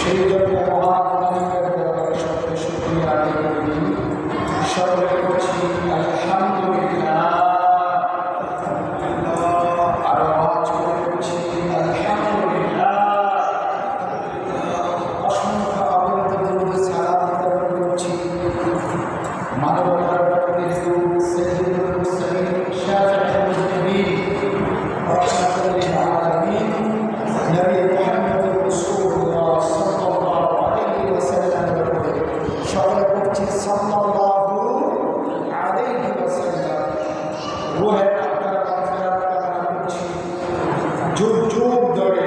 সেই জন্য শুকরিয়া আদায় করি। সকলে করছি আলহামদুলিল্লাহ, আর আওয়াজ করে করছি আলহামদুলিল্লাহ। অসংখ্য অবনত দরুদ সালাম বিতরণ করছি মানবতার সাইয়্যিদুল মুরসালিন শাফিউল মুজতাবিন রাহমাতুল লিল আলামিন নবী মুহাম্মদ রাসূলুল্লাহ সাল্লাল্লাহু আলাইহি ওয়াসাল্লাম সকলে করছি সাল্লাল্লাহু আলাইহি ওয়াসাল্লাম। রূহের আত্মার মাগফিরাত কামনা করছি। যুগ যুগ ধরে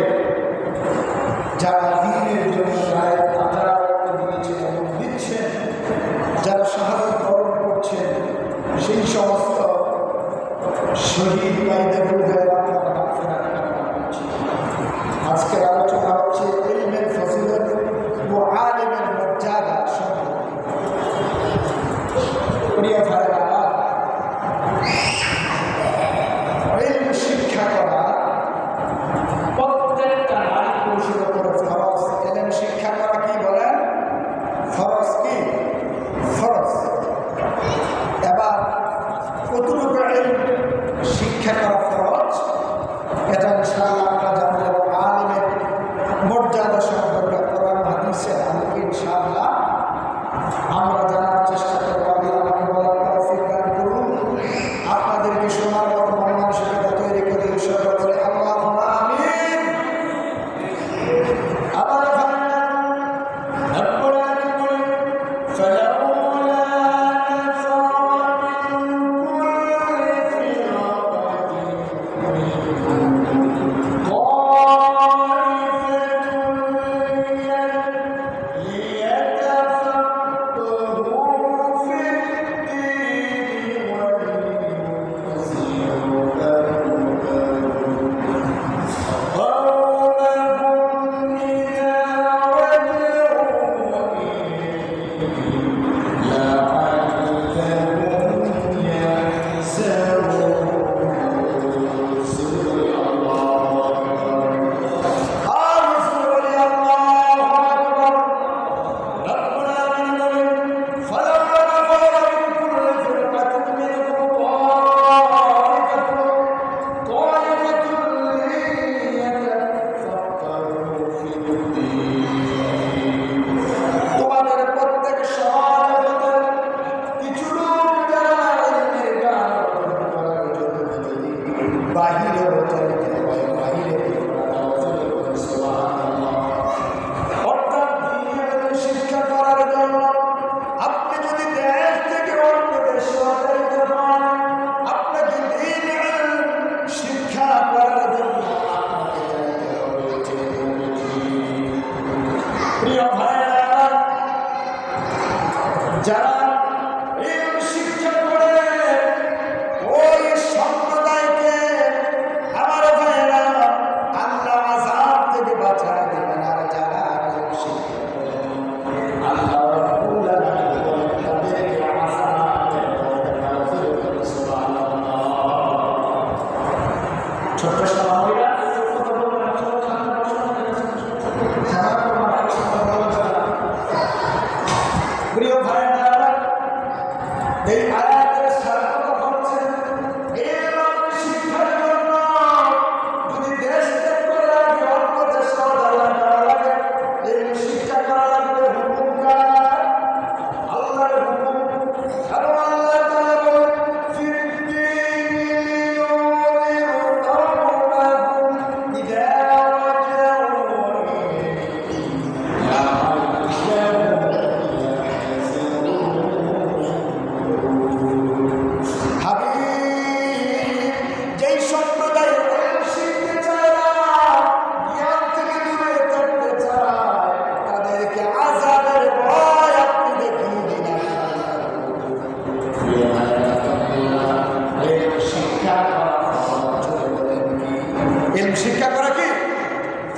যারা দ্বীনের জন্য রায় আল্লাহ দিয়েছেন এবং দিচ্ছেন, যারা শাহাদাত বরণ করছেন, সেই সমস্ত শহীদ ভাইদের রূহের আত্মার মাগফিরাত কামনা করছি। আজকের আলোচনা হচ্ছে ইলমের ফজিলত ও আলিমের মর্যাদা সম্পর্কে। প্রিয় ভাইরা, ইলম শিক্ষা করা প্রত্যেকটা নারী পুরুষের উপরে ফরজ। ইলম শিক্ষা করা কি বলেন? ফরজ। কি ফরজ? এবার কতটুকু ইলম শিক্ষা করা ফরজ, এটা ইনশাআল্লাহ আমরা জানব। আলিমের মর্যাদা সম্পর্কে কোরআন হাদিসের আলোকে ইনশাআল্লাহ আমরা জানার চেষ্টা করব। আল্লাহ আমাকে বলার তৌফিক দান করুন, আপনাদেরকে শোনার মতো মন মানসিকতা তৈরি করে ইনশাআল্লাহ বলে আল্লাহুম্মা আমিন। আবার রব্বুল আলামিন বলেন ফালাউলা নাফারা মিন কুল্লি ফিরকাতিন যারা ইলম শিক্ষা করে ওই সম্প্রদায়কে আমার ভাইরা আল্লাহ আযাব থেকে বাঁচায় দেবেন। আর যারা ইলম শিক্ষা করে আল্লাহ রাব্বুল আলামিন তাদেরকে আযাব থেকে বাঁচাবেন। সুবহানাল্লাহ। ছোট্ট সাহাবীরা কথা বলবেন, ছোট প্রিয় ভাইরা, এই আয়াতের সার্থকতা হচ্ছে ইলম শিক্ষার জন্য যদি দেশ ত্যাগ করা লাগে, অল্প চেষ্টা করা লাগে, ইলম শিক্ষা করা লাগবে। হুকুম কার? আল্লাহর হুকুম। এবং আল্লাহ তাআলা বলেন ফিদ্দীনি লিয়ুযিরু কওমাহুম ইযা রাজাউ শিক্ষা করা কি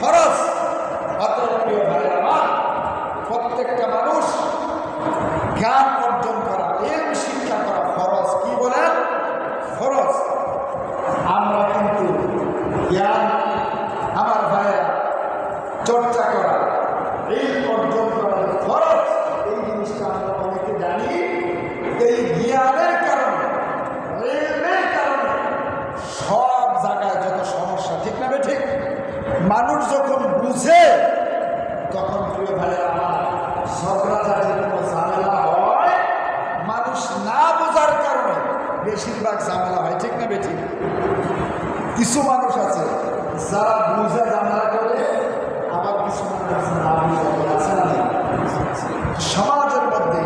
ফরজ। অতএব প্রিয় ভাইরা, প্রত্যেকটা মানুষ জ্ঞান অর্জন করা, ইলম শিক্ষা করা ফরজ। কি বলেন? ফরজ। আমরা কিন্তু জ্ঞান আমার ভাইরা চর্চা করা, ইলম অর্জন করা ফরজ, এই জিনিসটা আমরা অনেকে জানি। এই জ্ঞানের কারণে, ইলমের কারণে সব জায়গায় যত সমস্যা, ঠিক না ঠিক? মানুষ যখন বুঝে তখন প্রিয় ভাইয়েরা আমার ঝগড়াঝাটি কোনো ঝামেলা হয়, মানুষ না বোঝার কারণে বেশিরভাগ ঝামেলা হয়, ঠিক না বেঠিক? কিছু মানুষ আছে যারা বুঝে ঝামেলা করে, আবার কিছু মানুষ আছে না বুঝে আছে না। সমাজের মধ্যে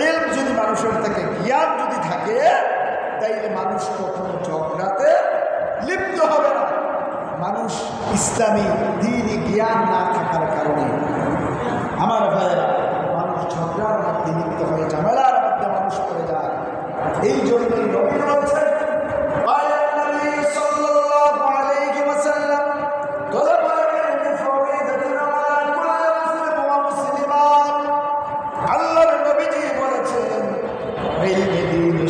ইলম যদি মানুষের থেকে, জ্ঞান যদি থাকে, তাইলে মানুষ কখনো ঝগড়াতে লিপ্ত হবে না। মানুষ ইসলামী দ্বীনি জ্ঞান না থাকার কারণে আমার ভাইয়েরা মানুষ ঝগড়ার মধ্যে লিপ্ত হয়ে ঝামেলার মধ্যে মানুষ পড়ে যায়। এই জন্যই নবী বলেছেন, আল্লাহর নবীজি বলেছেন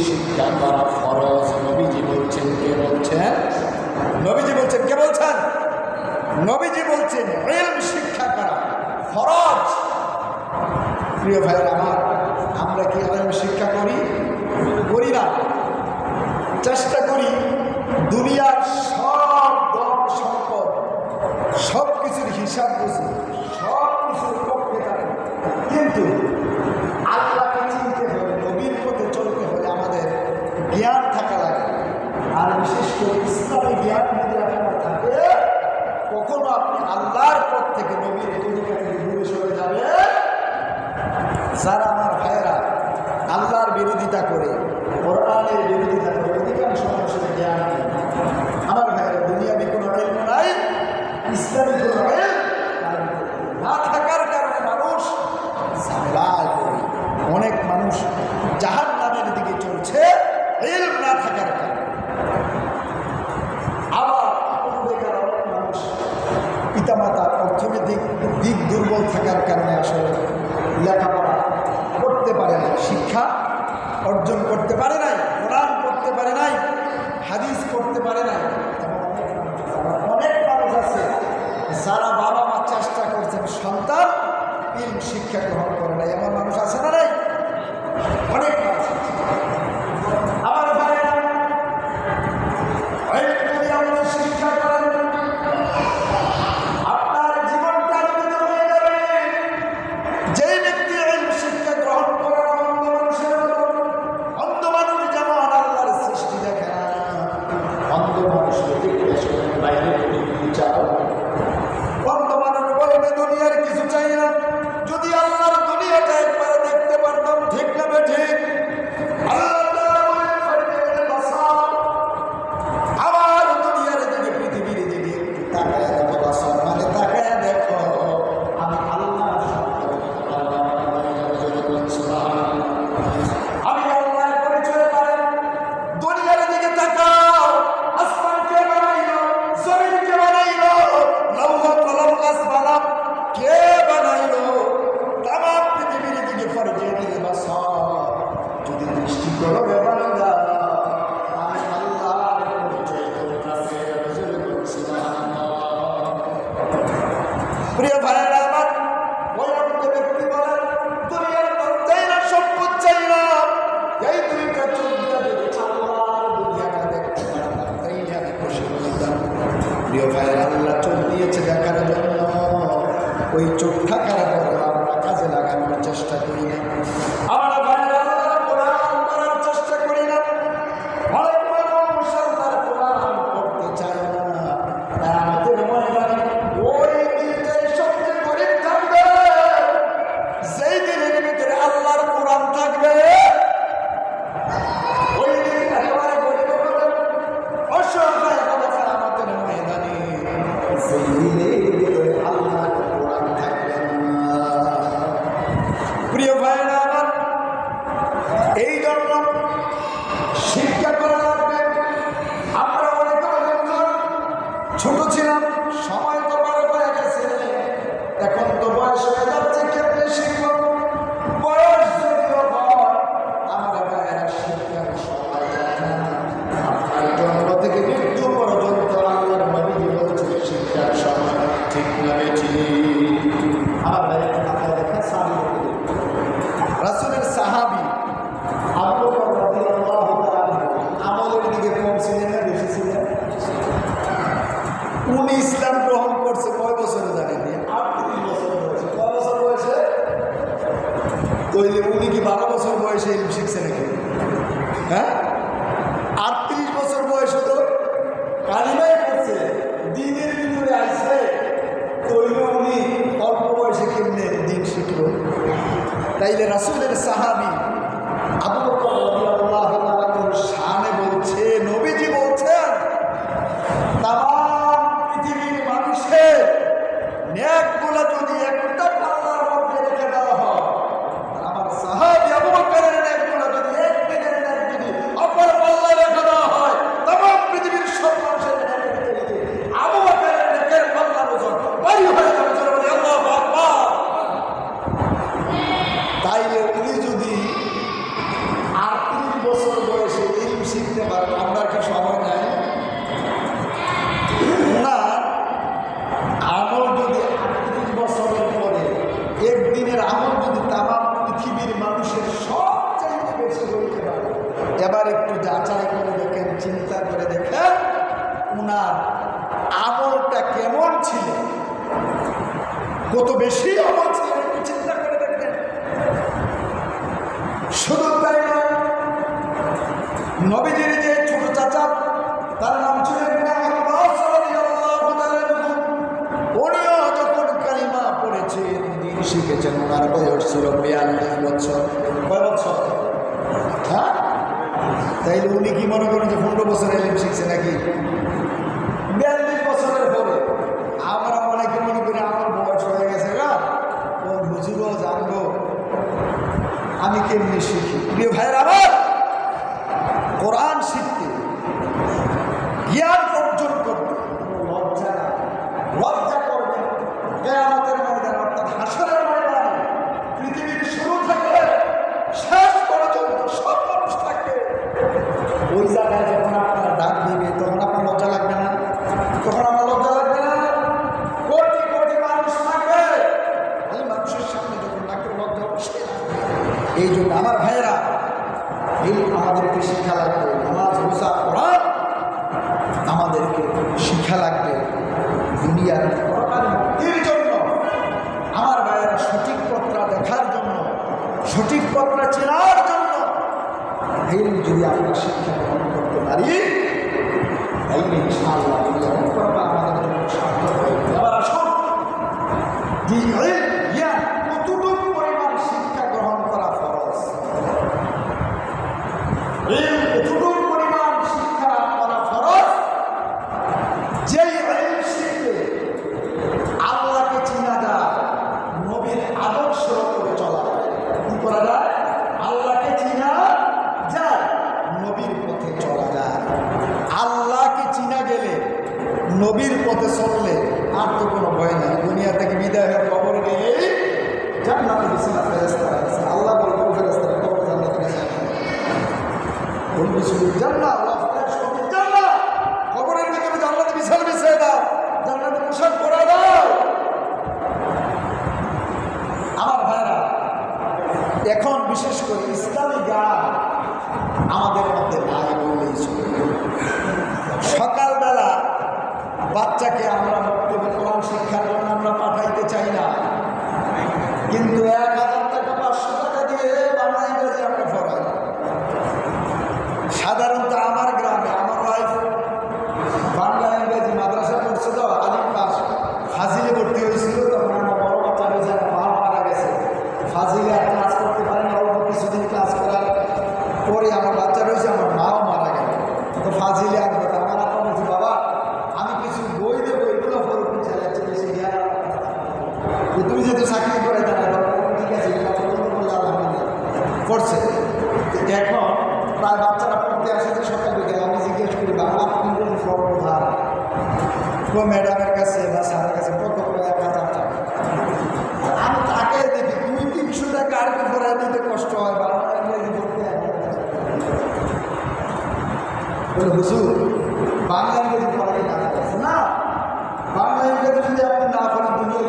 শিক্ষা করা ফরজ। নবীজি বলছেন, কে বলছেন? নবীজি বলছেন, কে বলছেন? নবীজি বলছেন ইলম শিক্ষা করা ফরজ। প্রিয় ভাইয়েরা আমার, আমরা কি ইলম শিক্ষা করি? করি না। চেষ্টা করি দুনিয়ার সব ধন সম্পদ, সব কিছুর হিসাব বুঝি, সব কিছুর পক্ষে থাকি, কিন্তু আল্লাহকে চিনতে হলে, নবীর পথে চলতে হলে আমাদের জ্ঞান থাকা লাগে। আর বিশেষ করে ইসলামী জ্ঞান যদি আপনার থাকে, কখনো আপনি আল্লাহর পথ থেকে, নবীর তরিকা থেকে দূরে সরে যাবে। যারা আমার ভাইয়েরা আল্লাহর বিরোধিতা করে, কোরআনের বিরোধিতা করে, অধিকাংশ মানুষের জ্ঞান নেই। আমার ভাইয়েরা দুনিয়াবি কোনো ইলম নাই, ইসলামী কোনো ইলম না থাকার কারণে মানুষ ঝামেলায় পড়ে। অনেক মানুষ জাহান্নামের দিকে চলছে ইলম না থাকার কারণে। আবার অনেক মানুষ পিতামাতার অর্থনৈতিক দিক দুর্বল থাকার কারণে আসলে লেখাপড়া করতে পারে নাই, শিক্ষা অর্জন করতে পারে নাই, কোরআন পড়তে পারে নাই, হাদিস পড়তে পারে নাই। অনেক মানুষ আছে যারা বাবা মা চেষ্টা করছেন, সন্তান ইলম শিক্ষা গ্রহণ করে নাই, এমন মানুষ আছে না? নাই, অনেক মানুষ আছে। আমার ভাইয়েরা, যদি আপনি শিক্ষা করেন, আপনার জীবনটা আলোকিত হয়ে যাবে। যেই ব্যক্তি ইলম শিক্ষা গ্রহণ করে অন্ধ মানুষের মতো, অন্ধ মানুষ যেমন আল্লাহর সৃষ্টি দেখে না, অন্ধ মানুষকে দেখে বাইরে চাও, অন্ধ মানুষ বলবে দুনিয়ার কিছু চাই না। যদি আল্লাহর দুনিয়াটা একবার দেখতে পারতাম, ঠিক না ঠিক? আবার দুনিয়ার দিকে, পৃথিবীর দিকে তাকায় দেখো, মানে তাকায় দেখো, আমি আল্লাহ, আমি আল্লাহর পরিচয় পাই। দুনিয়ার দিকে তাকাও, আসমান কে বানাইলো, জমিন কে বানাইলো, লৌহ কলম গাছ বানাম কে বানাইলো, তামাম পৃথিবীর দিকে ফরজে দিলে বাসার, যদি দৃষ্টি করো বান্দা, আমি আল্লাহর পরিচয় তোমাকে প্রিয় ভাইয়েরা আমার, ওই অন্য ব্যক্তি বলেন দুনিয়ার চাই না, সম্পদ চাই না, এই দুইটা চোখ দিয়ে যদি আল্লাহর দুনিয়াটা দেখতে পারতাম, তাই আমি খুশি হতাম। প্রিয় ভাইয়েরা, আল্লাহ চোখ দিয়েছে দেখার জন্য, ওই চোখ থাকার পরে আমরা কাজে লাগানোর চেষ্টা করি না। আমরা ভাইয়েরা আল্লাহর কোরআন পড়ার চেষ্টা করি না। অনেক মানুষ আল্লাহর কোরআন পড়তে চায় না। আমাদের ময়দানে ওই দিনটাই সবচেয়ে গরিব থাকবে, যেই দিনের ভিতরে আল্লাহর কোরআন থাকবে, ওই দিন একেবারে গরিব হবে, অসহায় হবে। আমাদের ময়দানে সেই দিনের ভিতরে আল্লাহর কোরআন থাকবে না। আমার ভাইয়ের মাথায় লেখা সাহাবী, রাসূলের সাহাবী আবু বকর রাদিয়াল্লাহু তাআলা আমলের দিকে কম ছিলেন না বেশি ছিলেন? উনি ইসলাম গ্রহণ করছে কয় বছরে জানেন? 38 বছর বয়সে। কয় বছর বয়সে? তাইলে উনি কি 12 বছর বয়সে ইলম শিখছে নাকি? হ্যাঁ, 38 বছর বয়সে তো কালিমাই করছে, দিনের ভিতরে আইছে, তৈরি উনি অল্প বয়সে কেমনে দিন শিখল? তাইলে রাসূলের সাহাবী আবু বকর রাদিয়াল্লাহু তাআলার শানে বলছে, নবীজি বলছেন তাম পৃথিবীর মানুষের নেকগুলো যদি একটা পাল্লার মধ্যে রেখে দেওয়া হয়, আমার সাহাবী আবু বকরের নেকগুলো যদি একদিনের নেক যদি অপর পাল্লায় রেখে দেওয়া হয়, তাম পৃথিবীর সব মানুষের নেকের থেকে আবু বকরের নেকের পাল্লার ওজন ভারী হয়ে যাবে। আল্লাহু আকবার। তাইলে উনি যদি 38 বছর বয়সে ইলম শিখতে পারেন, আমরা কি সময় নাই? ওনার আমল যদি 38 বছরের পরে একদিনের আমল যদি তামাম পৃথিবীর মানুষের সবচাইতে বেশি হইতে পারে, এবার একটু যাচাই করে দেখেন, চিন্তা করে দেখেন ওনার আমলটা কেমন ছিল, কত বেশি আমল ছিল, একটু চিন্তা করে দেখেন। শুধু তাই নয়, নবীজির যে ছোট চাচা তার নাম ছিল ইবনে আব্বাস রাদিয়াল্লাহু তাআলা, উনিও যখন কালিমা পড়েছেন, দিন শিখেছেন, ওনার বয়স ছিল 42 বছর। কয় বছর? হ্যাঁ, তাইলে উনি কি মনে করেন যে 15 বছর ইলম শিখছে নাকি? 42 বছরের পরে আমরা অনেকে মনে করি আমার বয়স হয়ে গেছে, গা ও হুজুরও জানবো আমি কেমনি শিখি। প্রিয় ভাইয়ের আমার, কোরআন শিখতে, জ্ঞান অর্জন করতে লজ্জা না, লজ্জা করবে কিয়ামতের ময়দানে, অর্থাৎ হাসরের ময়দানে পৃথিবীর শুরু থেকে শেষ পর্যন্ত সব মানুষ থাকবে। ওই জায়গায় যখন আপনারা ডাক দিবে তখন আপনার লজ্জা লাগবে না? তখন আমার লজ্জা লাগবে না? কোটি কোটি মানুষ থাকবে, ওই মানুষের সামনে যখন ডাকের লজ্জা অবশ্যই লাগবে। এই জন্য আমার ভাইয়েরা, এই আমাদেরকে শিক্ষা লাগবে, নামাজ রোজা কোরআন আমাদেরকে শিক্ষা লাগবে দুনিয়ার পরকালে মুক্তির জন্য। আমার ভাইয়েরা, সঠিক পথটা দেখার জন্য, সঠিক পথটা চেনার জন্য এই যদি আমরা শিক্ষা গ্রহণ করতে পারি, তাইলে ইনশাআল্লাহ গ্রহণ করাটা আমাদের জন্য সার্থক হবে। এবার আসুন, যে জ্ঞান কতটুকু পরিমাণ শিক্ষা গ্রহণ করা ফরজ, কতটুকু পরিমাণ শিক্ষা করা ফরজ, যেই ইলম শিখলে আল্লাহকে চিনা যায়, নবীর আদর্শ করে চলা যায়। কি করা যায়? আল্লাহকে চিনা যায়, নবীর পথে চলা যায়। আল্লাহকে চিনা গেলে, নবীর পথে চললে আর তো কোনো ভয় নেই। দুনিয়া থেকে বিদায় হয়ে কবর গেলেই জান্নাতে বিছানা ফেরেশতারা আছে। আল্লাহ বলবো ফেরেশতারা কবর জান্নাতে বিছানা বলবি শুধু জান্নাত, জান্নাত, কবরের ভিতরে জান্নাতে বিছানা বিছিয়ে দাও, জান্নাতে পোশাক পরা দাও। আমার ভাইরা, এখন বিশেষ করে ইসলামী গান আমাদের মধ্যে নাই বললেই চলবে। সকালবেলা বাচ্চাকে আমরা বক্তব্য কোরআন শিক্ষার জন্য আমরা পাঠাইতে চাই না, কিন্তু 1000 টাকা 500 টাকা দিয়ে বাংলা ইংরেজি আমরা পড়াই। সাধারণত আমার গ্রামে আমার ওয়াইফ বাংলা ইংরেজি মাদ্রাসা পড়ছে, তো আলিম পাস, ফাজিলে ভর্তি হয়েছিল। তখন আমার বড় বাচ্চা হয়েছে, আমার মা মারা গেছে, ফাজিলে আর ক্লাস করতে পারেন, অল্প কিছুদিন ক্লাস করার পরে আমার বাচ্চা রয়েছে, আমার মাও মারা গেল। তো ফাজিলে আসবে, আমার আপা বলছে, বাবা আমি কিছু বই দেবো, এগুলো পড়ো, চালাচ্ছে বেশি জ্ঞান, তুমি যেহেতু চাকরি করে জানা, ঠিক আছে, এটা পর্যন্ত বললে আলহামদুলিল্লাহ পড়ছে। এখন প্রায় বাচ্চারা পড়তে আসে যে সকাল বিকেল, আমি জিজ্ঞেস করি বাংলা ইংরেজি ফর্ম ধার তো ম্যাডামের কাছে বা স্যারের কাছে কত করে? 1000 টাকা। আমি তাকে দেখি 200-300 টাকা আর কি পড়ায় দিতে কষ্ট হয়, বাংলা ইংরেজি পড়তে 1000 টাকা। বলে হুজুর বাংলা ইংরেজি পড়াই না, বাংলা ইংরেজি যদি আপনি না পড়েন দুনিয়া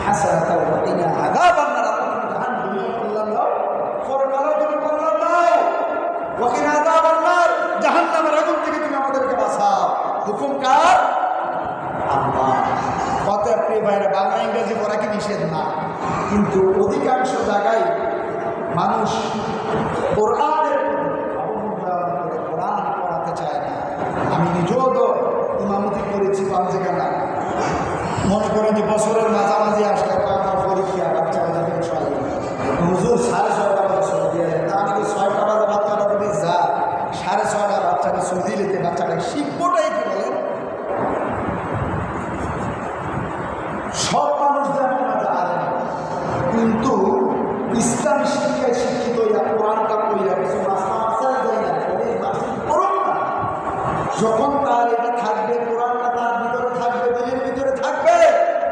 হাসানাতাও ওয়া কিনা আযাবান নার। জাহান্নাম দুনিয়া কল্যাণ দাও, পরকালেও তুমি কল্যাণ দাও। ওয়া কিনা আযাবান নার, জাহান্নামের আগুন থেকে তুমি আমাদেরকে বাঁচাও। হুকুম কার? আল্লাহ। অতএব প্রিয় ভাইরা, বাংলা ইংরেজি পড়া কি নিষেধ না, কিন্তু অধিকাংশ জায়গায় মানুষ কোরআনের কোরআন পড়াতে চায় না। আমি নিজেও তো ইমামতি করেছি পাঞ্জেখানা। মনে করেন যে বছরের মাঝামাঝি আসলে আমার পরীক্ষা, বাচ্চা বাচ্চাকে সবাই হুজুর 6:30 বছর দিয়ে যায়। তা আমি 6টা বাজে বাচ্চাটা যদি যা 6:30 বাচ্চাকে সৌদি লেতে বাচ্চাটাকে শিখবোটাই কি বলেন? সব মানুষ যেমন জানে না, কিন্তু ইসলামী শিক্ষায় শিক্ষিত হইয়া কোরআনটা পড়িয়া কিছু মাস্টার যায় না, করুন না। যখন তার এটা থাকবে, কোরআনটা তার ভিতরে থাকবে, দিলের ভিতরে থাকবে,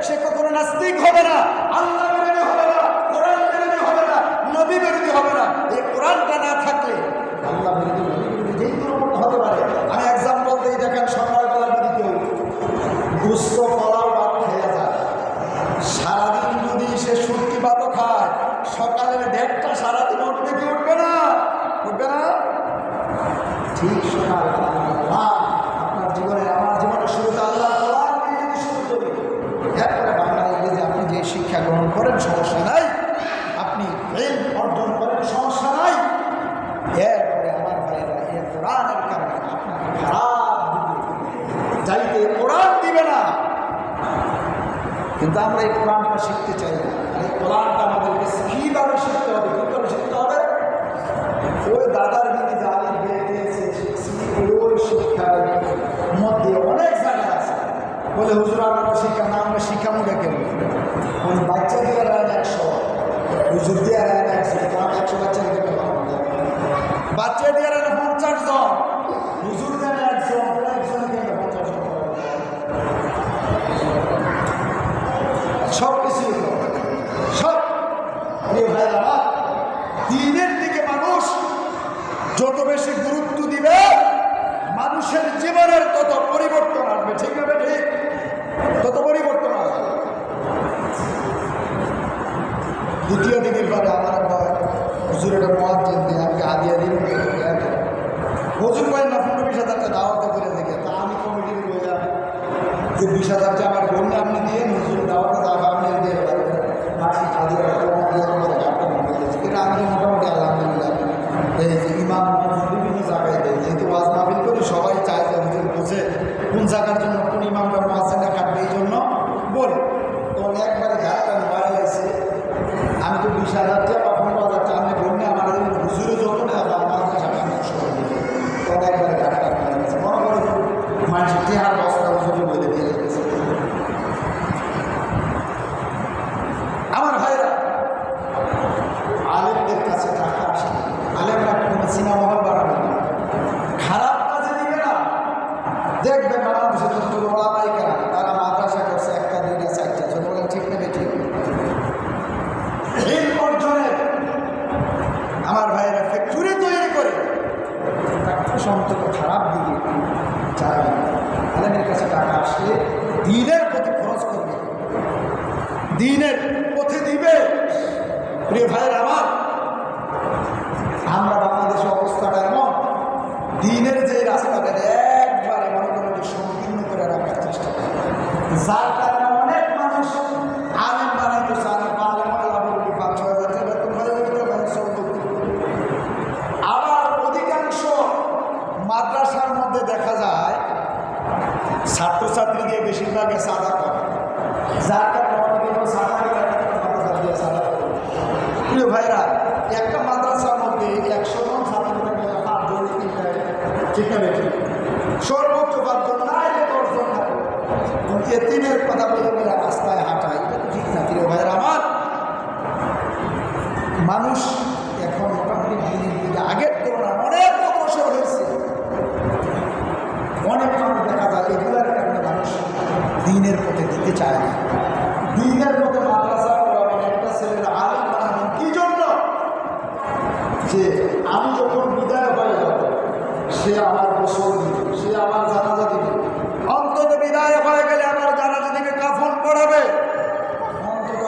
সে কখনো নাস্তিক হবে না, আল্লাহ বিরোধী হবে না, কোরআন বিরোধী হবে না, নবী বিরোধী হবে না। এই কোরআনটা না থাকলে আল্লাহ বিরোধী, নবী বিরোধী যেই কোনো হতে পারে। আমি এক্সাম্পল দিই, দেখেন সকালবেলা যদি কেউ গুস্ত পোলাও ভাত খেয়ে যায়, সারাদিন যদি সে সুটকি ভাতও খায়, সকালের 1:30টা সারাদিন উঠবে কি উঠবে না? উঠবে না? ঠিক সকাল আপনার জীবনে, আমার জীবনের শুরুতে আল্লাহ যদি শুরু করি, এরপরে বাংলা ইংরেজি আপনি যে শিক্ষা গ্রহণ করেন সমস্যা নাই, আপনি ইলম অর্জন করেন সমস্যা নাই। এরপরে আমার ভাইয়েরা, এই কোরআনের কারণে আপনাকে খারাপ দিবে, যাইতে কোরআন দিবে না। কিন্তু আমরা এই কোরআনটা শিখতে চাই না। এই কোরআনটা আমাদেরকে কীভাবে শিখতে হবে, কী করে শিখতে হবে? ওই দাদার দিদি জালিম বেরিয়েছে ওই শিক্ষার মধ্যে অনেক জায়গা আছে। বলে হুজুর আমরা শিক্ষা না, আমরা শিক্ষামু দেখেন ওই বাচ্চা দিয়ে রায় 100, হুজুর দিয়ে রায় 100, তোমার 100 বাচ্চা দিতে বাচ্চা দিয়ে রায় 50 জন, হুজুর দেন 1 জন, 1 জন দিয়ে 50 জন, সব কিছু সব। প্রিয় ভাইরা, দ্বীনের দিকে মানুষ যত বেশি গুরুত্ব দিবে, মানুষের জীবনের তত পরিবর্তন আসবে। ঠিক না? ঠিক, তত পরিবর্তন আসবে। দ্বিতীয় দিনের পরে আমার হুজুর একটা মুয়াজ্জিন দিয়ে আমি হাদিয়া দিন, হুজুর ভাই না 15-20 হাজার টাকা দাওয়াত করে দেখে। তা আমি কমিটির বললাম যে 20,000 টাকা আমার বোন আপনি দিয়ে হুজুর দাওয়াতে দাওয়া আপনি দিয়ে মাসিক হাদিয়া এটা আমি মোটামুটি আলহামদুলিল্লাহ এই যে ইমাম বিভিন্ন জায়গায় দেয়, যেহেতু ওয়াজ মাহফিল করি সবাই চায় যে হুজুর বুঝে কোন জায়গার জন্য কোন ইমামটা মুয়াজ্জিনটা কাটবে, এই জন্য বলি। তো একবারে ঘাটটা বাড়া গেছে, আমি তো 20,000 টাকা বা 15,000 টাকা আমি বললে আমার হুজুরে যত না আমার তো একবারে ঘাটটা বাড়া গেছে। বড় বড় মানুষের টেহার বস্তা হুজুরে বলে দিয়ে গেছে। আমার ভাইরা, আলেমদের কাছে টাকা আসে, আলেমরা কোনো সিনেমা হল বাড়াবে না, খারাপ কাজে দিবে না। দেখবেন বাংলাদেশের যত ওলামায়ে কেরাম তারা মাদ্রাসা করছে 1টা 2টা 4টা, জন বলেন ঠিক না ঠিক? এই অর্জনে আমার ভাইয়েরা ফ্যাক্টরি তৈরি করে অন্তত খারাপ দিকে যায় না। আলেমের কাছে টাকা আসলে দ্বীনের প্রতি খরচ করবে, দ্বীনের পথে দিবে। প্রিয় ভাইয়ের আমার, আমরা বাংলাদেশের অবস্থাটা এমন, দ্বীনের যে রাস্তাটা একবারে মনে করেন সংকীর্ণ করে রাখার চেষ্টা করে, যার কারণে অনেক মানুষ আলেম বানাইতে চায় না। আলেম আল্লাহ বলবে 5-6 হাজার বেতন হয়ে গেলে আবার অধিকাংশ মাদ্রাসার মধ্যে দেখা যায় ছাত্রছাত্রী দিয়ে বেশিরভাগে সাদা করে, যার কারণে অনেকে সাদা মাদ্রাসা দিয়ে সাদা করে। প্রিয় ভাইরা, একটা মাদ্রাসার মধ্যে 100 জন ছাত্র থাকে, 5 জন 3টা, ঠিক আছে, সর্বোচ্চ 5 জন না 10 জন থাকে। এতিমের কথা বলে বলে রাস্তায় হাঁটায়, এটা তো ঠিক না। প্রিয় ভাইরা আমার, মানুষ এখন মোটামুটি আগের তুলনায় অনেক অগ্রসর হয়েছে। অনেক মানুষ দেখা যায় এগুলার কারণে মানুষ দ্বীনের পথে দিতে চায় না। দ্বীনের পথে মাদ্রাসা করাবেন, একটা ছেলের আলেম বানাবেন কি জন্য? যে আমি যখন বিদায় হয়ে যাব, সে আমার গোসল দিবে, সে আমার জানাজা দিবে, অন্তত বিদায় হয়ে গেলে আমার জানাজা দিকে কাফন পড়াবে, অন্তত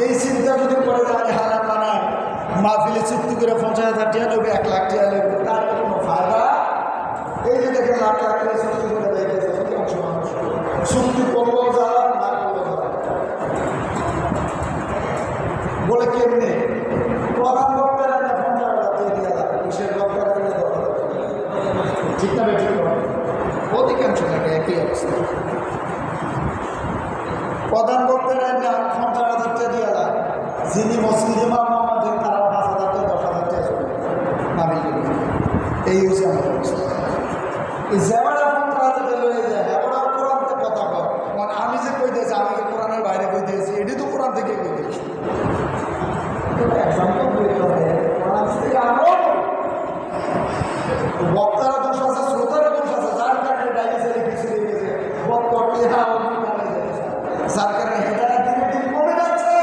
এই চিন্তা যদি করে যে আমি হালাল বানাই, মাহফিলে চুক্তি করে 50,000 টাকা নেবে, 1 লাখ টাকা নেবে, তার কোনো ফায়দা? এই যে দেখেন লাখ লাখ টাকা চুক্তি করে দেখেছে অধিকাংশ মানুষ, চুক্তি করলেও যারা না করলেও যারা বলে কেমনি প্রধান বক্তার 50,000 টাকা দিয়ে লাগে, কিসের বক্তার ঠিক না বেঠিক? অধিকাংশ জায়গায় একই অবস্থা। প্রধান বক্তারা 50,000 টাকা দিয়ে লাগে, যিনি মসজিদে মামাদের তারা 5,000 টাকা 10,000 টাকা চলে নামিল। এই হচ্ছে আমার অবস্থা। এই যেমনটা 50,000 টাকা লয়ে যায়, এবার কোরআনতে কথা কয়, মানে আমি যে কই দিয়েছি, আমি যে কোরআনের বাইরে কই দিয়েছি, এটি তো কোরআন থেকে কই দিয়েছি। বক্তারা দোষ আছে, শ্রোতারা দোষ আছে, যার কারণে ডাইজেরি কিছু হয়ে গেছে, যার কারণে হেদায়েত দিনে দিন কমে যাচ্ছে।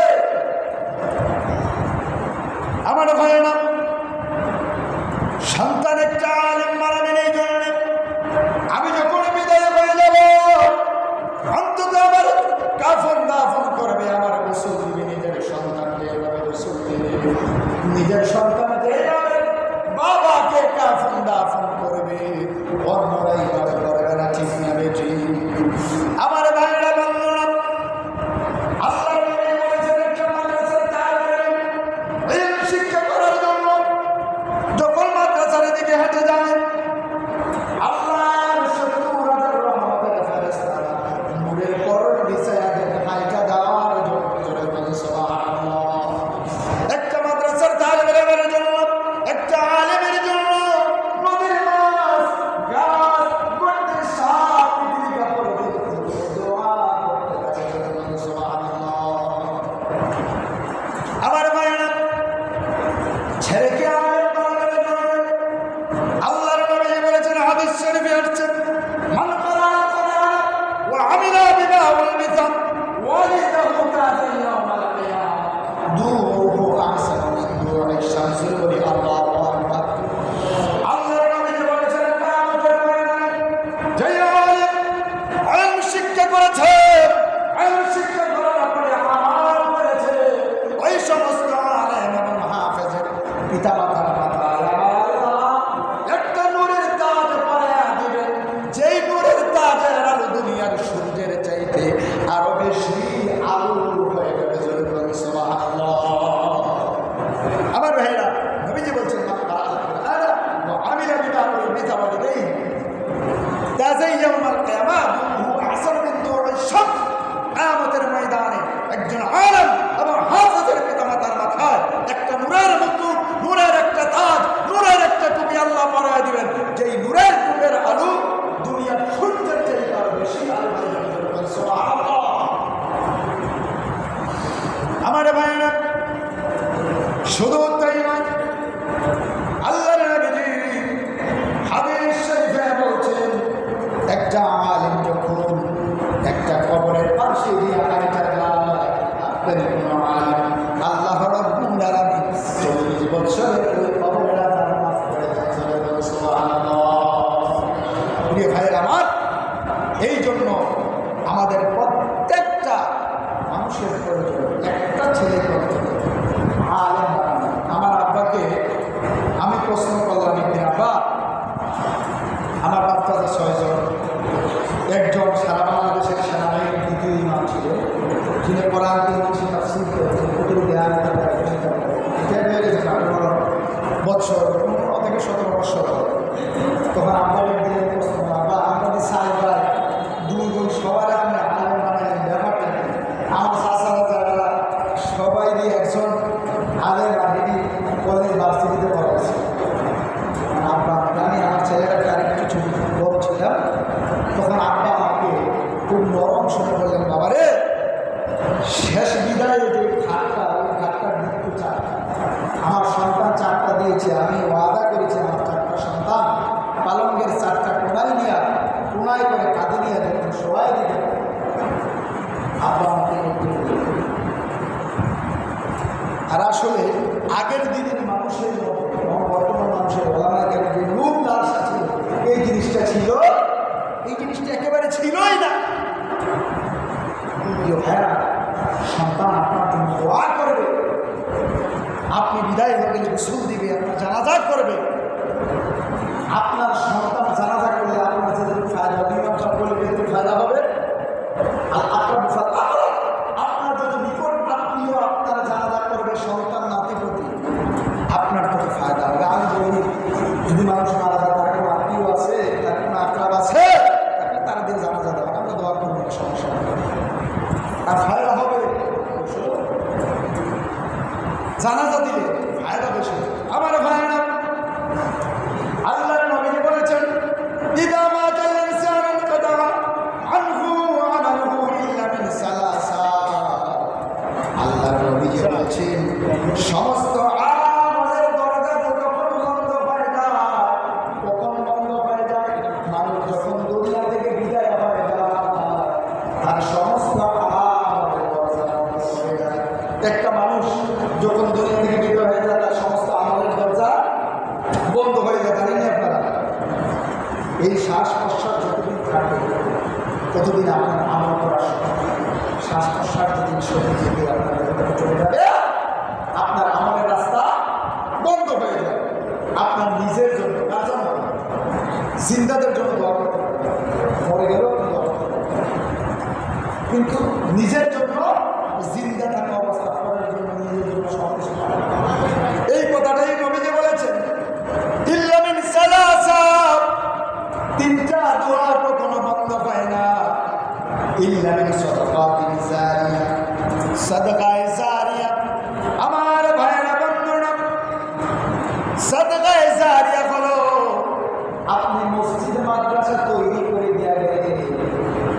আমার ভয় না সন্তান একটা আলেম মারাবেন, এই জন্য আমি যখন বিদায় হয়ে যাব অন্তত আমার কাফন দাফন করবে, আমার গোসল দিবে, নিজের সন্তানকে এভাবে গোসল দিবে, নিজের সন্তানকে এভাবে বাবাকে কাফন দাফন করবে, অন্যরা এইভাবে করবে না। ঠিক না বেটি? আমার ভাইরা বন্ধুরা, আল্লাহ নবী বলেছেন একটা মাদ্রাসার তালিম ইলম শিক্ষা করার জন্য যখন মাদ্রাসার দিকে হেঁটে যাবেন, আল্লাহর 70,000 রহমতের ফেরেশতারা নূরের পরশ বিছায়া দেন হাইটা দেওয়ার জন্য। জোরে বলেন সুবহানাল্লাহ। একটা মাদ্রাসার তালিমের জন্য, একটা আলেমের জন্য নদীর মাছ, গাছ, গর্তের সাপ, পৃথিবী কাপড় দোয়া করতে থাকে। সুবহানাল্লাহ। আমার ভাইরা, ছেলেকে আলেম বানানোর জন্য আল্লাহর নবী বলেছেন, হাদিস শরীফে আসছে, মান ক্বারাআ কুরআন ওয়া আমিলা বিমা উলমিতা ওয়ালিদাহু তাজান ইয়াউমাল কিয়ামা দুহু আহসানু মিন দুই শামসিল ওয়ালি। আল্লাহু আকবার। আল্লাহর নবী বলেছেন, কিয়ামতের ময়দানে যে আলেম ইলম শিক্ষা করেছে, ইলম শিক্ষা করার পরে আমল করেছে, ওই সমস্ত আলেম এবং হাফেজের পিতামাতার মাথায় আল্লাহ একটা নূরের তাজ পরায়া দিবেন, যেই নূরের তাজের আলো দুনিয়ার সূর্যের চাইতে আরো বেশি আলো হয়ে যাবে। জোরে বলেন সুবহানাল্লাহ। আমার ভাইরা, নবীজি বলছেন, আমিলা বিমা উলমিতা ওয়ালিদাইহি তাজান ইয়াউমাল কিয়ামা দুহু আহসানু মিন দুই শামস। কিয়ামতের ময়দানে একজন আলেম এবং হাফেজের পিতামাতার মাথায় একটা নূরের মুকুট, নূরের একটা তাজ, নূরের একটা টুপি আল্লাহ পরায় দিবেন, যেই নূরের টুপের আলো দুনিয়ার সূর্যের চাইতে আরো বেশি আলো হয়ে যাবে। সুবহানাল্লাহ। আমার ভাইরা, শুধু তাই নয়, আল্লাহর নবী হাদিস শরীফে বলছেন, একটা আলেম যখন একটা কবরের পাশে দিয়ে আড়াইটা যায়, আপনার কোনো আলেম আল্লাহ রাব্বুল আলামিন 40 বছরের ওই কবরের আযাব মাফ করে দেন। সুবহানাল্লাহ। প্রিয় ভাইয়ের আমার, এই জন্য আমাদের প্রত্যেকটা মানুষের প্রয়োজন একটা ছেলে প্রয়োজন আলেম বানানো। আমার আব্বাকে আমি প্রশ্ন করলাম একদিন, আব্বা আমার বাচ্চাদের 6 জন, একজন সারা বাংলাদেশের সেনাবাহিনীর দ্বিতীয় ইমাম ছিল, যিনি কোরআন তিরমিজি তাফসীর করেছেন, কুতুবে দেয়ান এটা হয়ে গেছে 18 বছর, 15 থেকে 17 বছর। তখন আব্বা একদিন প্রশ্ন, আব্বা আপনাদের সাহেবরা 2 জন সবার আপনি আলেম বানাইলেন, ব্যাপারটা কি? আমার চাচারা যারা সবাই দিয়ে একজন আলেম বানিয়ে কলেজ ভার্সিটিতে পড়াচ্ছে। আব্বা জানি আমার ছেলেরা তার কিছু বড় ছিলাম, তখন আব্বা আমাকে খুব নরম শুনে বললেন, বাবারে শেষ বিদায় যে খাটটা, ওই খাটটার মৃত্যু 4টা, আমার সন্তান 4টা দিয়েছে, আমি ওয়াদা করেছি আমার 4টা সন্তান পালঙ্গের 4টা কোনায় নিয়ে কোনায় করে কাঁদে নিয়ে যখন সবাই দিতে আব্বা আমাকে। আর আসলে আগের দিনের মানুষের বর্তমান মানুষের ওলামাদের যে রূপ তার সাথে এই জিনিসটা ছিল, এই জিনিসটা একেবারে ছিলই না। সন্তান আপনার জন্য দোয়া সমস্ত আমলের দরজা যখন বন্ধ হয়ে যায়, কখন বন্ধ হয়ে যায়? মানুষ যখন দুনিয়া থেকে বিদায় হয়ে যায় তার সমস্ত আমলের দরজা বন্ধ হয়ে যায়। একটা মানুষ যখন দুনিয়া থেকে বিদায় হয়ে যায় তার সমস্ত আমলের দরজা বন্ধ হয়ে যায়। জানেন আপনারা, এই শ্বাস প্রশ্বাস যতদিন থাকে ততদিন আপনার আমল করা শ্বাস প্রশ্বাস যেদিন শরীর থেকে আপনার চলে যাবে আপনার আমলের রাস্তা বন্ধ হয়ে যাবে। আপনার নিজের জন্য কার জন্য? জিন্দাদের জন্য দোয়া করতে হবে, মরে গেলেও দোয়া করতে হবে, কিন্তু নিজের জন্য জিন্দা থাকা অবস্থা করার জন্য নিজের জন্য সবকিছু। এই কথাটাই নবীজি বলেছেন, ইল্লামিন সালাসা, তিনটা দোয়া কখনো বন্ধ হয় না। ইল্লামিন সাদাকাতিন জারিয়া, সাদাকায়ে জারিয়া। আমার ভাইরা বন্ধুরা, সাদাকায়ে জারিয়া হলো আপনি মসজিদ মাদ্রাসা তৈরি করে দেয়া গেলে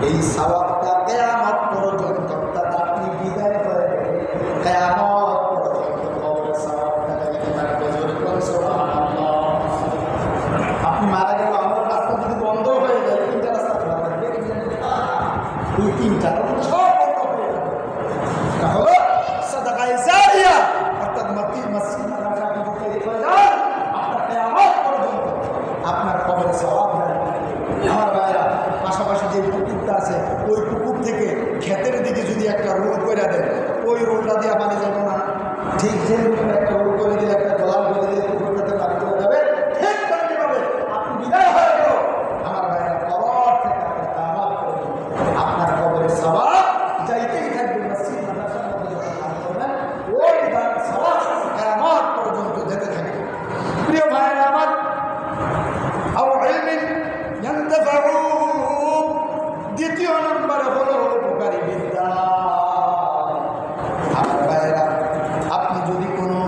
এই সওয়াবটা কিয়ামত পর্যন্ত, অর্থাৎ আপনি বিদায় হয়ে গেলে কিয়ামত পর্যন্ত কবরের সওয়াবটা দিতে থাকবে। জোরে বলুন সুবহানাল্লাহ। আপনি মারা গেলে আমার রাস্তা যদি বন্ধ হয়ে যায়, তিনটা রাস্তা খোলা থাকবে, এই তিনটা সব বন্ধ হয়ে যাবে। তাহলে সাদাকায়ে জারিয়া, অর্থাৎ মসজিদ মাদ্রাসা আপনি তৈরি করে যান, আপনার কিয়ামত পর্যন্ত আপনার কবরের সওয়াব দেয়। আমার ভাইরা, পাশাপাশি যে পুকুরটা আছে ওই পুকুর থেকে ক্ষেতের দিকে যদি একটা রোল করে দেন, ওই রোলটা দিয়ে পানি যাবে না। ঠিক যে একটা রোল করে দিলে, একটা গোলাপ করে দিলে পুকুরটাতে পানি চলে যাবে, ঠিক তেমনি ভাবে আপনি বিদায় হয়ে গেল আমার ভাইরা, কবর থেকে আপনার কবরের সওয়াব যাইতেই থাকবে। মসজিদ মাদ্রাসার মধ্যে যখন কাজ করবেন ওই সওয়াব কিয়ামত পর্যন্ত যেতে থাকবে। প্রিয় ভাইরা আমার, আও ইলমিন ইয়ানতাফাউ, দ্বিতীয় নম্বরে হলো উপকারী বিদ্যা। আমার ভাইরা, আপনি যদি কোনো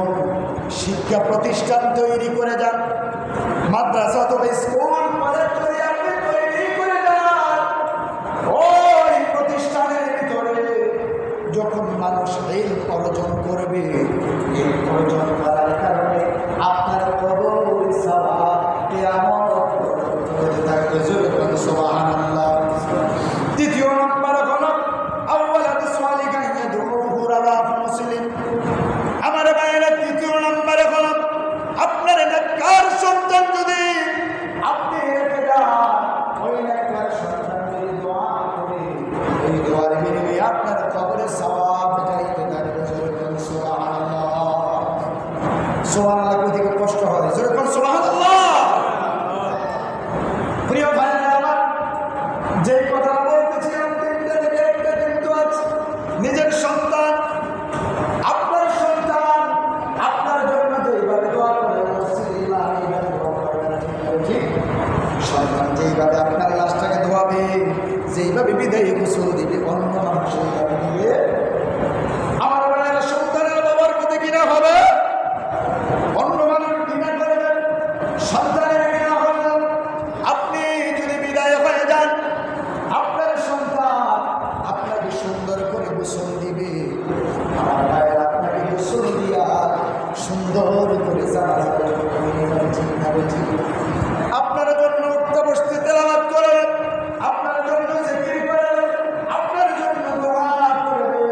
শিক্ষা প্রতিষ্ঠান তৈরি করে যান, মাদ্রাসা অথবা স্কুল কলেজ যদি আপনি তৈরি করে যান, ওই প্রতিষ্ঠানের ভিতরে যখন মানুষ ইলম অর্জন করবে, ইলম অর্জন করার কারণে আপনার কবরের সওয়াব কিয়ামত পর্যন্ত হতে থাকবে। জোরে বলুন সুবহানাল্লাহ। দ্বিতীয় নম্বর হলো আউওয়ালাদ সালিহান ইয়াদউহু রাওয়াহ মুসলিম। আমার ভাইয়েরা, তৃতীয় নম্বরে হলো আপনার নেককার সন্তান যদি আপনি রেখে যান, ওই নেককার সন্তান যদি দোয়া করে, ওই দোয়ার বিনিময়ে আপনার কবরের সওয়াব যাইতে থাকবে। জোরে বলুন সুবহানাল্লাহ। সুবহানাল্লাহ কই থেকে কষ্ট হয়? জোরে বলুন সুবহানাল্লাহ। প্রিয় ভাইরা আমার, যে কথা বলতেছিলাম তিনটা থেকে একটা কিন্তু আছে। নিজের সন্তান, আপনার সন্তান আপনার জন্য যেইভাবে দোয়া করে, ঠিক সন্তান যেইভাবে আপনার লাশটাকে ধোয়াবে, যেইভাবে বিদায়ী গোসল দিবে, অন্য মানুষ সেইভাবে দিবে। আমার ভাইয়েরা, সন্তানের বাবার প্রতি কিনা হবে? অন্য মানুষ ঘৃণা করবেন, সন্তানের ঘৃণা হবে। আপনি যদি বিদায় হয়ে যান, আপনার সন্তান আপনাকে সুন্দর করে গোসল দিবে। আমার ভাইয়েরা, আপনাকে গোসল দিয়া সুন্দর করে জানাজা আপনার জন্য উঠতে বসতে তেলাওয়াত করবে, আপনার জন্য জিকির করবে, আপনার জন্য দোয়া করবে।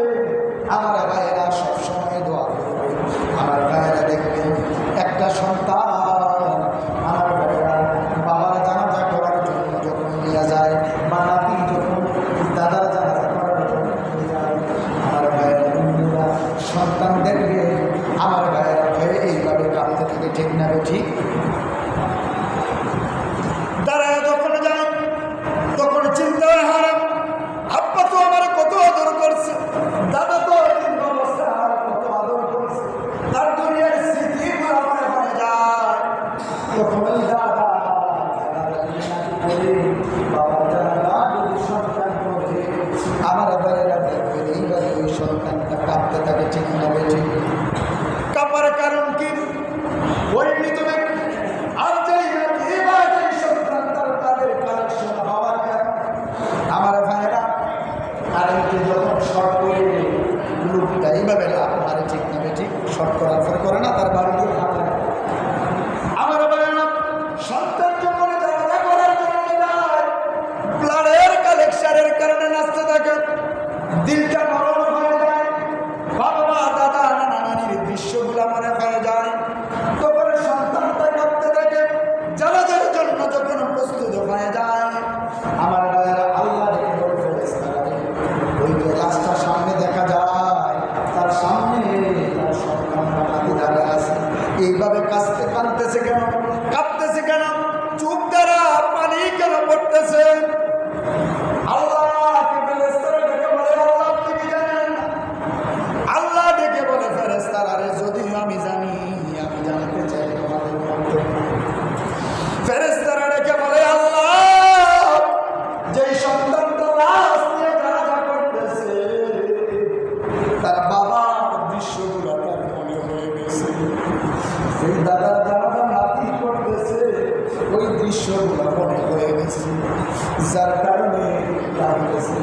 নাচতেছে,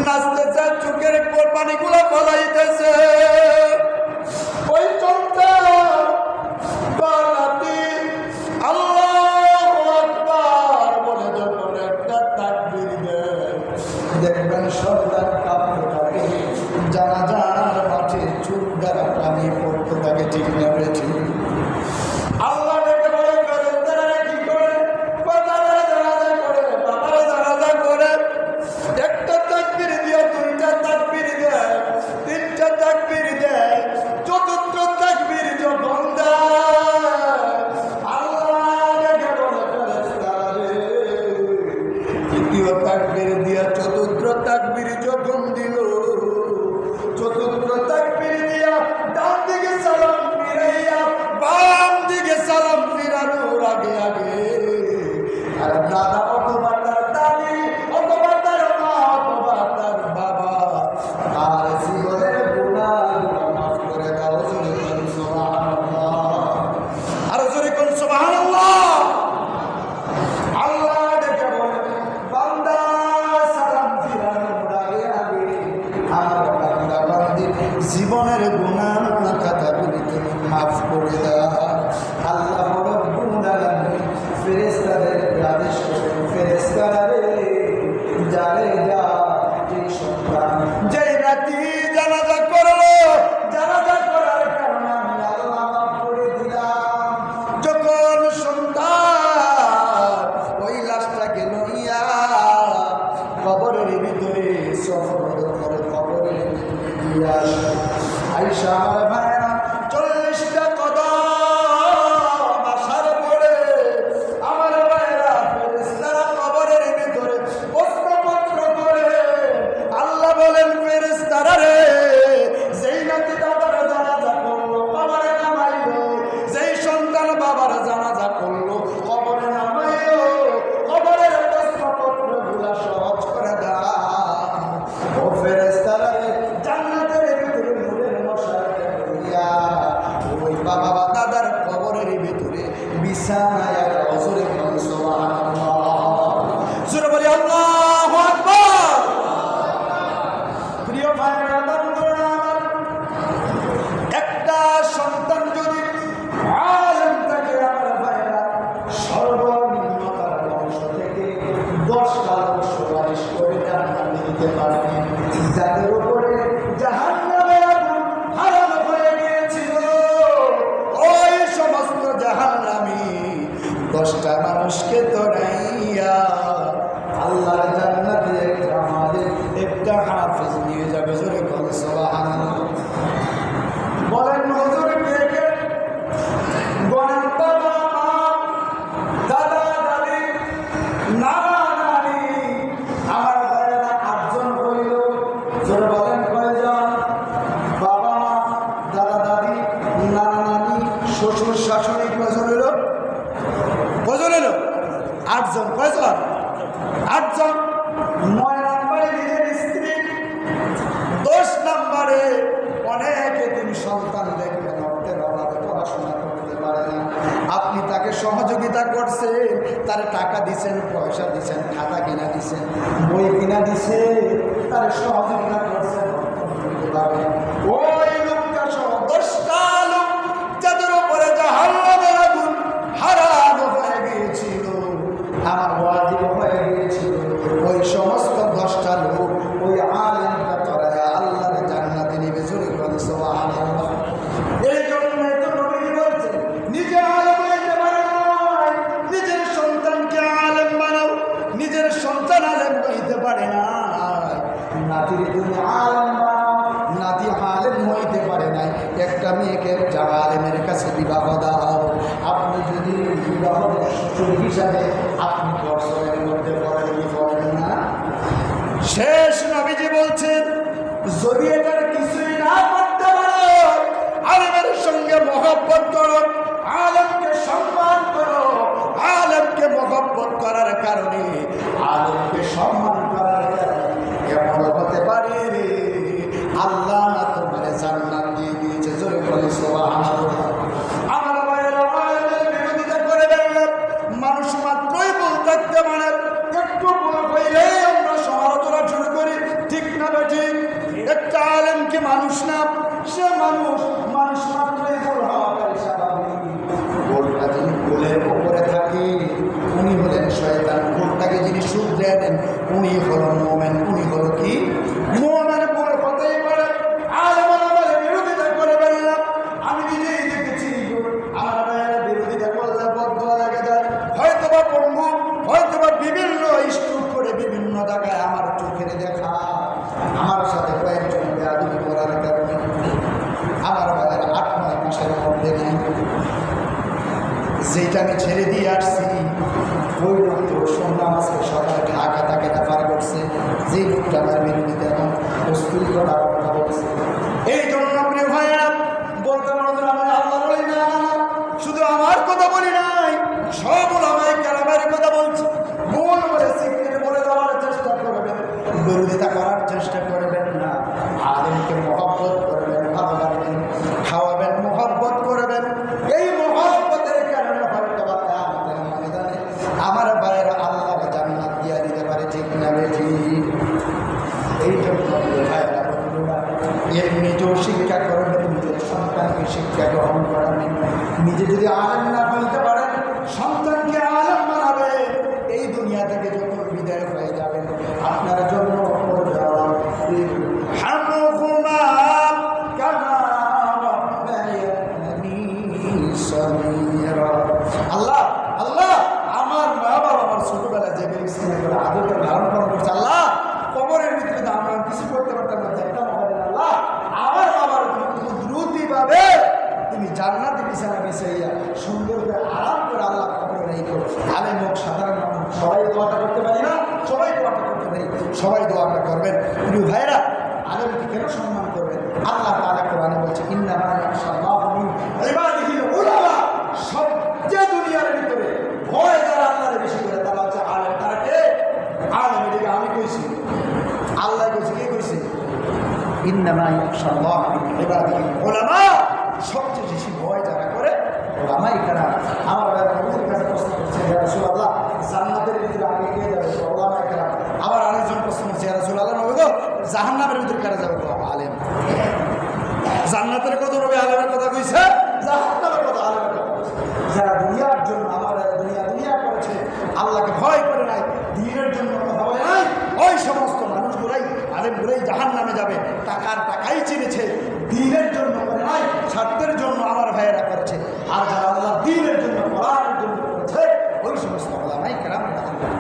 নাচতেছে, চোখের পানিগুলো ফলাইতেছে। ওই সন্তান বারাতি আল্লাহু আকবার বলে যখন একটা তাকবীর দেয়, দেখবেন সন্তান কাঁপতে থাকে, জানাজার মাঠে চুপ দ্বারা পানি পড়তে থাকে। ঠিক না ঠিক? আল্লাহ ডেকে বলে ফেরেশতারা কি করে? বাবারা জানাজা করে, বাবারা জানাজা করে। একটা তাকবীর দিয়ে, দুইটা তাকবীর দেয়, তিনটা তাকবীর দেয়, চতুর্থ তাকবীর যখন দেয়, আল্লাহ ডেকে বলে ফেরেশতারা রে, তৃতীয় তাকবীর দিয়া চতুর্থ তাকবীর যখন দিল, চতুর্থ তাকবীর দিয়া ডান দিকে সালাম ফিরাইয়া বাম দিকে সালাম ফিরানোর আগে আগে আর দাদা অথবা তার দাদি অথবা তার মা অথবা তার বাবা তার জীবনের গুনাহগুলো মাফ করে দাও। জোরে বলুন সুবহানাল্লাহ। আর জোরে বলুন সুবহানাল্লাহ। আল্লাহ ডেকে বলে বান্দা সালাম ফিরানোর আগে আগে আমার বান্দা বান্দি জীবনের গুনাহ কথাগুলি তুমি মাফ করে দাও। আল্লাহ রব্বুল আলামিন ফেরেশতাদের আদেশ করেন, ফেরেশতারা রে যারে যা যে সন্তান যেই রাতি জানাজা করলো, জানাজা করার কারণে আমি আল্লাহ মাফ করে দিলাম। যখন সন্তান ওই লাশটাকে লইয়া কবরের ভিতরে সফর করে, কবরের ভিতরে দিয়ে আসে, আয়েশা আমার ভাইরা 40টা কদম আসার পরে আমার ভাইরা ফেরেশতারা কবরের ভিতরে প্রশ্নপত্র করে। আল্লাহ বলেন ফেরেশতারা রে, যেই নাতি বাবার জানাজা করলো কবরে নামাইলো, যেই সন্তান বাবার জানাজা করলো কবরে নামাইলো, কবরের প্রশ্নপত্রগুলো সহজ করে দাও। ও ফেরেশতারা রে, জান্নাতের ভিতরে নূরের মশারি দিয়া ওই বাবা বা দাদার কবরের ভিতরে বিছানায় হজরে বলেন সুবহানাল্লাহ। জোরে বলি আল্লাহু আকবার। প্রিয় ভাইরা বন্ধুরা, একটা সন্তান যদি আলেম থাকে আমার ভাইরা, সর্বনিম্ন তার বংশ থেকে 10টা লোক সুপারিশ করে জান্নাতে দিতে পারবে, যাদের উপরে জাহান্নামের আগুন হারাম হয়ে গিয়েছিল। ওই সমস্ত জাহান্নামী 10টা মানুষকে তোরাইয়া আল্লাহর জান্নাতে একটা আমাদের একটা হাফেজ নিয়ে যাবে। জোরে বলেন সুবহানাল্লাহ। বলেন হুজুর কে কে? বলেন বাবা মা, দাদা দাদি, নানা নানি। আমার ভাইয়েরা 8 জন হইল। জোরে বলেন কয়জন? বাবা মা, দাদা দাদি, নানা নানি, শ্বশুর শাশুড়ি কয়জন হইল? কয়জন হইল? 8 জন। কয়জন? 8 জন। 9 নম্বরে নিজের স্ত্রী, 10 নম্বরে অনেক এতিম সন্তান দেখবেন অর্থের অভাবে পড়াশোনা করতে পারে না, আপনি তাকে সহযোগিতা করছেন, তার টাকা দিচ্ছেন, পয়সা দিচ্ছেন, খাতা কিনা দিচ্ছেন, বই কিনা দিচ্ছে, তার সহযোগিতা করছেন। ওই লোকটা সহ 10টা লোক যাদের উপরে জাহান্নামের আগুন হারাম হয়ে গিয়েছিল, আমার ওয়াজিব হয়ে গিয়েছিল, ওই সমস্ত 10টা লোক ওই আলেমটা তরায় আল্লাহর জান্নাতে নিবে। জোরে বলেন সুবহানাল্লাহ। এই জন্যই তো নবী বলছেন, নিজে আলেম হইতে পারে না, নিজের সন্তানকে আলেম বানাও। নিজের সন্তান আলেম হইতে পারে না, নাতির তুমি আলেম বানাও। নাতি আলেম হইতে পারে নাই, একটা মেয়েকে একটা আলেমের কাছে বিবাহ দাও। আপনি যদি বিবাহ শ্বশুর হিসাবে আপনি বর্ষের মধ্যে পড়েন কি পড়েন না? শেষ নবীজি বলছেন, যদি এটার কিছুই না করতে পারো, আলেমের সঙ্গে মহব্বত করো, আলেমকে সম্মান করো, আলেমকে মহব্বত করার কারণে, আলেমকে সম্মান করার কারণে এমন হতে পারে রে আল্লাহ তোমার জান্নাত দিয়ে দিয়েছে। জোরে বলে সুবহানাল্লাহ। আমার ভাইয়েরা আলেমের বিরোধিতা করে বেড়ালেন, মানুষ মাত্রই ভুল থাকতে পারে, একটু ভুল হইলে আমরা সমালোচনা মানুষ না, সে মানুষ মাত্রই ভুল হওয়াটাই স্বাভাবিক। ভুলটা যিনি ভুলের উপরে থাকে উনি হলেন শয়তান, ভুলটাকে যিনি শুধরে দেন উনি হলো মুমিন। উনি হলো কি মুমিন। ভুল হতেই পারে, আলেম আমার বিরোধিতা করবেন না। আমি নিজেই দেখেছি আমার ভাইয়েরা বিরোধিতা করলে বদদোয়া লেগে যায়, হয়তোবা পঙ্গু, হয়তোবা বিভিন্ন স্ট্রোক করে বিভিন্ন জায়গায় আমার চোখের দেখা আমার সাথে কয়েকজন বেয়াদবি করার কারণে আমার ভাইয়ের 8-9 মাসের মধ্যে নেই যেটা আমি ছেড়ে দিয়ে আসছি ওই লোকটা শুনলাম আজকে সকালে ঢাকা তাকে রেফার করছে, যে লোকটা আমার বিরোধিতা এখন প্রস্তুত করার কথা বলছে। এই জন্য আপনি ভাইয়া বলতে পারেন আমি আল্লাহ বলি না, শুধু আমার কথা বলি নাই, সব ওলামায়ে কেরামের কথা বলছি। মন বলে সিক্রেট বলে দেওয়ার চেষ্টা করবেন, বিরোধিতা করার চেষ্টা করবেন না। আলেমকে মহব্বত করবেন, ভালো লাগবেন, খাওয়াবেন, মহব্বত করবেন। এই মহব্বতের কারণে হয়তো বা কিয়ামতের ময়দানে আমার ভাইয়েরা আল্লাহর জান্নাত দিয়ে দিতে পারে, ঠিক না বেঠি? এই জন্য ভাইয়েরা বন্ধুরা নিজেও শিক্ষা করবেন, নিজের সন্তানকে শিক্ষা গ্রহণ করাবেন। নিজে যদি আলেম না বলতে পারেন সন্তানকে আলেম বানাবে। এই দুনিয়া থেকে যখন বিদায় হয়ে যাবেন আপনার জন্য আল্লাহ আল্লাহ আমার মা বাবা আমার ছোটবেলা যে আদরটা ধারণ করা করছে, আল্লাহ কবরের ভিতরে তো আমরা কিছু করতে পারতাম না, দেখতাম আল্লাহ আমার বাবার দ্রুতি পাবে তুমি জান্নাতে বিছানা বিছাইয়া সুন্দর করে আরাম করে আল্লাহ কবরে রেখো। আলেম হোক সাধারণ মানুষ সবাই দোয়াটা করতে পারি না, সবাই দোয়াটা করতে পারি, সবাই দোয়াটা করবেন। প্রিয় ভাইরা আলেমকে কেন সম্মান করবেন? আল্লাহ তাআলা কোরআনে বলছে ইন্নামা ইয়াখশাল্লাহু মিন ইবাদিহিল উলামা। সবচেয়ে দুনিয়ার ভিতরে ভয় যারা আল্লাহর বেশি করে তারা হচ্ছে আলেম। তারা কে? আলেম। এদিকে আমি কইছি, আল্লাহ কইছে, কে কইছে? ইন্নামা ইয়াখশাল্লাহু মিন ইবাদিহিল উলামা। সবচেয়ে বেশি ভয় যারা করে ওলামায়ে কেরাম। আমার নবীর কাছে প্রশ্ন করছে, ইয়া রাসূলুল্লাহ জান্নাতের ভিতরে আগে কে যাবে? ওলামায়ে কেরাম। আবার আরেকজন প্রশ্ন করছে, ইয়া রাসূলুল্লাহ নবী গো জাহান্নামের ভিতরে কারা যাবে? আলেম। জান্নাতের কথা নবী আলেমের কথা কইছে, জাহান্নামের কথা আলেমের কথা কইছে। যারা দুনিয়ার জন্য আমার দুনিয়া করেছে, আল্লাহকে ভয় করে নাই, দ্বীনের জন্য কথা বলে নাই, ওই সমস্ত মানুষগুলাই আলেমগুলাই জাহান্নামে যাবে। টাকাই চিনেছে, দ্বীনের জন্য করে নাই, স্বার্থের জন্য আমার ভাইয়েরা করেছে। আর যারা আল্লাহ দ্বীনের জন্য কোরআনের জন্য করেছে ওই সমস্ত ওলামায়ে কেরাম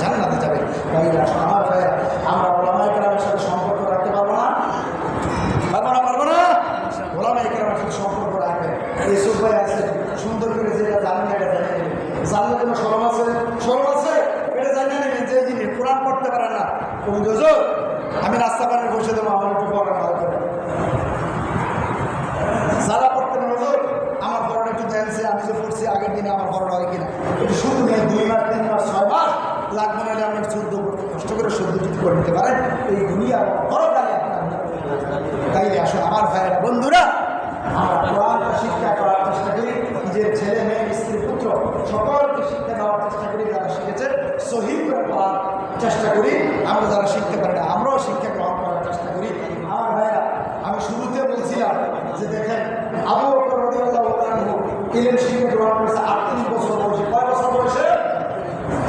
জান্নাতে যাবে। ভাইরা আমার ভাইয়েরা আমরা ওলামায়ে কেরামের সাথে সম্পর্ক রাখতে পারবো না? পারবো না? ওলামায়ে কেরামের সাথে সম্পর্ক রাখবেন। ইউসুফ ভাই আছে সুন্দর করে যেটা জানেন না এটা জানেন, জানলে কোনো সরম আছে? এটা জানিয়ে নেবেন। যে যিনি কোরআন পড়তে পারে না তুমি বুঝো আমি রাস্তা পানে বসে দেবো, আমার একটু পড়া ভালো করে। যারা পড়তে পারো আমার পড়াটা একটু জানছে, আমি যে পড়ছি আগের দিনে আমার পড়াটা হয় কিনা একটু শুধু নেই। 2 মাস 3 মাস 6 মাস লাগবে না, আপনার 14 কষ্ট করে 14 যদি করে নিতে পারেন এই দুনিয়া পরকালে আপনার। তাইলে আসলে আমার ভাইয়েরা বন্ধুরা আমরা কোরআনটা শিক্ষা করার চেষ্টা করি, নিজের ছেলে মেয়ে স্ত্রী পুত্র সকলকে শিক্ষা দেওয়ার চেষ্টা করি। যারা শিখেছে সহিহ করে পড়ার চেষ্টা করি, আমরা যারা শিখতে পারি না আমরাও শিক্ষা গ্রহণ করার চেষ্টা করি। আমার ভাইয়েরা আমি শুরুতে বলছিলাম যে দেখেন আবু বকর রাদিয়াল্লাহু আনহু ইলম শিক্ষা গ্রহণ করেছে 38 বছর বয়সে। কয় বছর বয়সে?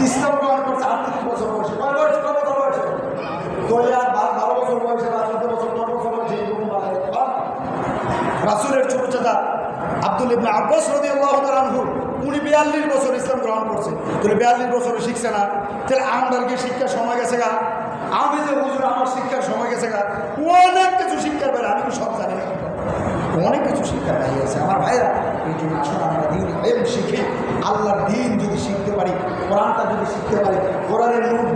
ইসলাম গ্রহণ করছে 38 বছর বয়সে। কয় বছর বয়সে? 12 বছর বয়সে, 14 বছর, 10 বছর বয়সে এরকম রাসূলের ছোট চাচা আব্দুল ইবনে আব্বাস রাদিয়াল্লাহু তাআলা আনহু উনি 42 বছর ইসলাম গ্রহণ করছে। তাহলে 42 বছরে শিখছে না, তাহলে আমাদেরকে শিক্ষার সময় গেছে গা। আমি যে হুজুর আমার শিক্ষার সময় গেছে গা, অনেক কিছু শিক্ষার বেলা আমি সব জানি না, অনেক কিছু শিক্ষার বাইরে আছে। আমার ভাইরা এই জন্য আসলে আমরা দিন এলম শিখে আল্লাহর দিন যদি শিখতে পারি, কোরআনটা যদি শিখতে পারি, কোরআনের নূর